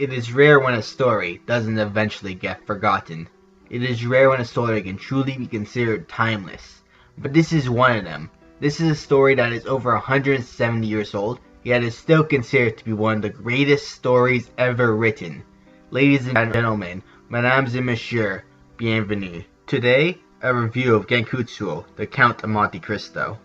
It is rare when a story doesn't eventually get forgotten. It is rare when a story can truly be considered timeless. But this is one of them. This is a story that is over 170 years old, yet is still considered to be one of the greatest stories ever written. Ladies and gentlemen, mesdames et messieurs, bienvenue. Today, a review of Gankutsuou, the Count of Monte Cristo.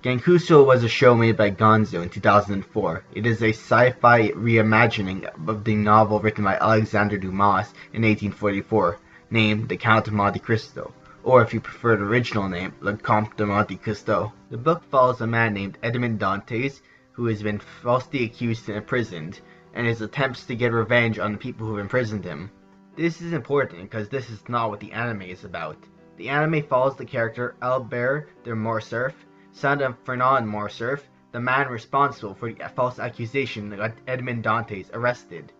Gankutsuou was a show made by Gonzo in 2004. It is a sci-fi reimagining of the novel written by Alexandre Dumas in 1844, named The Count of Monte Cristo, or if you prefer the original name, Le Comte de Monte Cristo. The book follows a man named Edmond Dantes, who has been falsely accused and imprisoned, and his attempts to get revenge on the people who imprisoned him. This is important because this is not what the anime is about. The anime follows the character Albert de Morcerf, son of Fernand Morcerf, the man responsible for the false accusation that got Edmond Dantes arrested.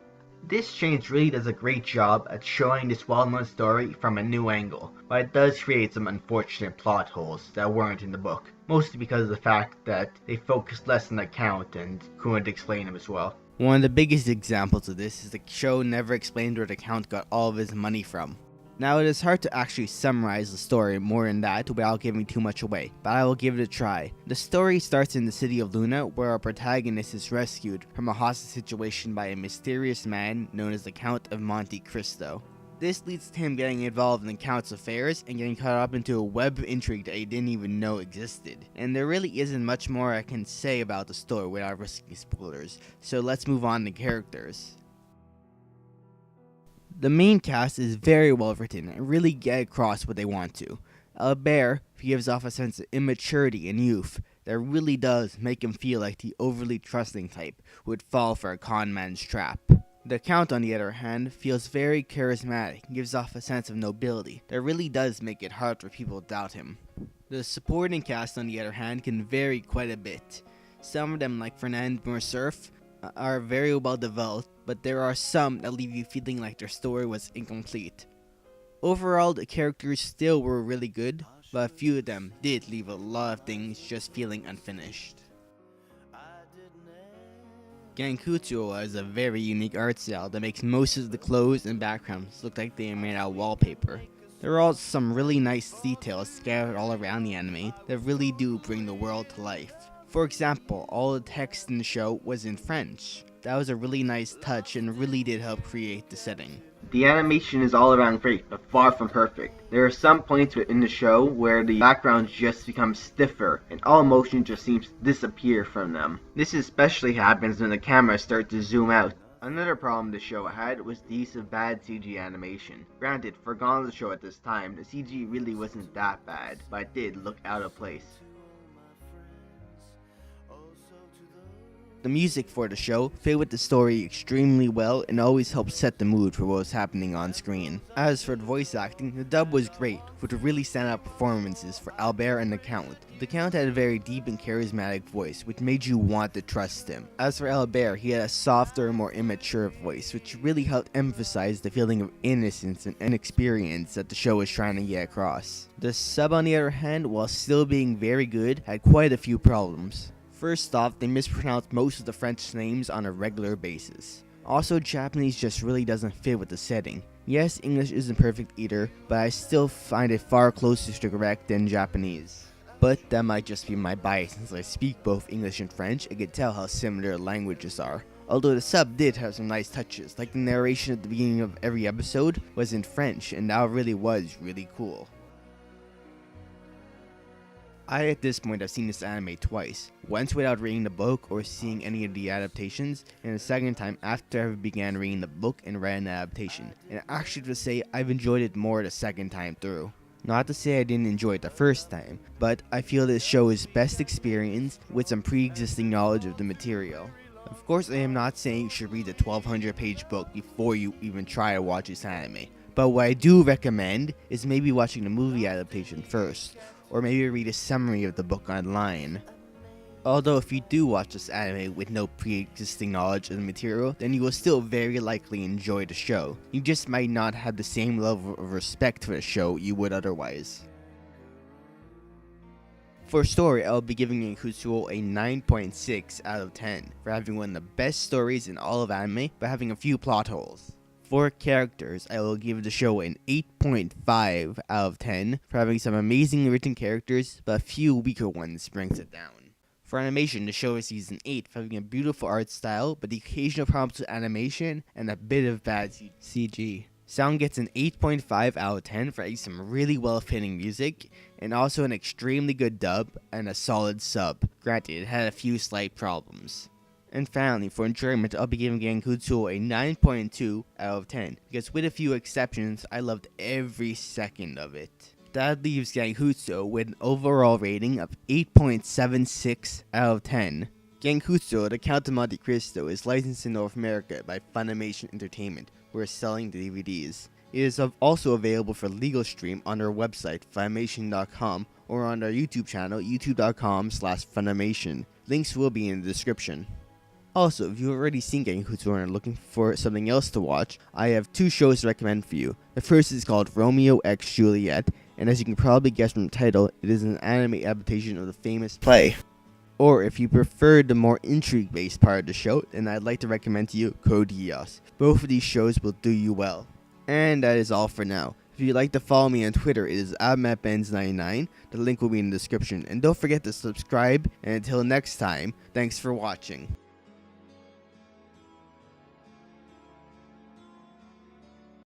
This change really does a great job at showing this well-known story from a new angle, but it does create some unfortunate plot holes that weren't in the book, mostly because of the fact that they focused less on the Count and couldn't explain him as well. One of the biggest examples of this is the show never explained where the Count got all of his money from. Now, it is hard to actually summarize the story more than that without giving too much away, but I will give it a try. The story starts in the city of Luna, where our protagonist is rescued from a hostage situation by a mysterious man known as the Count of Monte Cristo. This leads to him getting involved in the Count's affairs and getting caught up into a web of intrigue that he didn't even know existed. And there really isn't much more I can say about the story without risking spoilers, so let's move on to characters. The main cast is very well written and really get across what they want to. Albert gives off a sense of immaturity and youth that really does make him feel like the overly trusting type who would fall for a con man's trap. The Count, on the other hand, feels very charismatic and gives off a sense of nobility that really does make it hard for people to doubt him. The supporting cast, on the other hand, can vary quite a bit. Some of them, like Fernand Morcerf, are very well developed, but there are some that leave you feeling like their story was incomplete. Overall, the characters still were really good, but a few of them did leave a lot of things just feeling unfinished. Gankutsuou has a very unique art style that makes most of the clothes and backgrounds look like they are made out of wallpaper. There are also some really nice details scattered all around the anime that really do bring the world to life. For example, all the text in the show was in French. That was a really nice touch and really did help create the setting. The animation is all around great, but far from perfect. There are some points within the show where the backgrounds just become stiffer, and all motion just seems to disappear from them. This especially happens when the camera starts to zoom out. Another problem the show had was the use of bad CG animation. Granted, for Gonzo's show at this time, the CG really wasn't that bad, but it did look out of place. The music for the show fit with the story extremely well and always helped set the mood for what was happening on screen. As for the voice acting, the dub was great, with really standout performances for Albert and the Count. The Count had a very deep and charismatic voice, which made you want to trust him. As for Albert, he had a softer, more immature voice, which really helped emphasize the feeling of innocence and inexperience that the show was trying to get across. The sub, on the other hand, while still being very good, had quite a few problems. First off, they mispronounced most of the French names on a regular basis. Also, Japanese just really doesn't fit with the setting. Yes, English isn't perfect either, but I still find it far closer to correct than Japanese. But that might just be my bias since I speak both English and French and can tell how similar languages are. Although the sub did have some nice touches, like the narration at the beginning of every episode was in French, and that really was really cool. I at this point have seen this anime twice, once without reading the book or seeing any of the adaptations, and the second time after I began reading the book and read an adaptation, and actually to say I've enjoyed it more the second time through. Not to say I didn't enjoy it the first time, but I feel this show is best experienced with some pre-existing knowledge of the material. Of course, I am not saying you should read the 1200 page book before you even try to watch this anime, but what I do recommend is maybe watching the movie adaptation first, or maybe read a summary of the book online. Although if you do watch this anime with no pre-existing knowledge of the material, then you will still very likely enjoy the show. You just might not have the same level of respect for the show you would otherwise. For story, I'll be giving Gankutsuou a 9.6 out of 10 for having one of the best stories in all of anime, but having a few plot holes. For characters, I will give the show an 8.5 out of 10 for having some amazingly written characters, but a few weaker ones brings it down. For animation, the show receives an 8 for having a beautiful art style, but the occasional problems with animation and a bit of bad CG. Sound gets an 8.5 out of 10 for having some really well-fitting music, and also an extremely good dub and a solid sub. Granted, it had a few slight problems. And finally, for enjoyment, I'll be giving Gankutsuou a 9.2 out of 10, because with a few exceptions, I loved every second of it. That leaves Gankutsuou with an overall rating of 8.76 out of 10. Gankutsuou, The Count of Monte Cristo, is licensed in North America by Funimation Entertainment, who are selling the DVDs. It is also available for legal stream on our website, Funimation.com, or on our YouTube channel, youtube.com/Funimation. Links will be in the description. Also, if you've already seen Gankutsuou and are looking for something else to watch, I have 2 shows to recommend for you. The first is called Romeo x Juliet, and as you can probably guess from the title, it is an anime adaptation of the famous play. Or if you prefer the more intrigue-based part of the show, then I'd like to recommend to you Code Geass. Both of these shows will do you well. And that is all for now. If you'd like to follow me on Twitter, it is @MattBenz99. The link will be in the description. And don't forget to subscribe, and until next time, thanks for watching.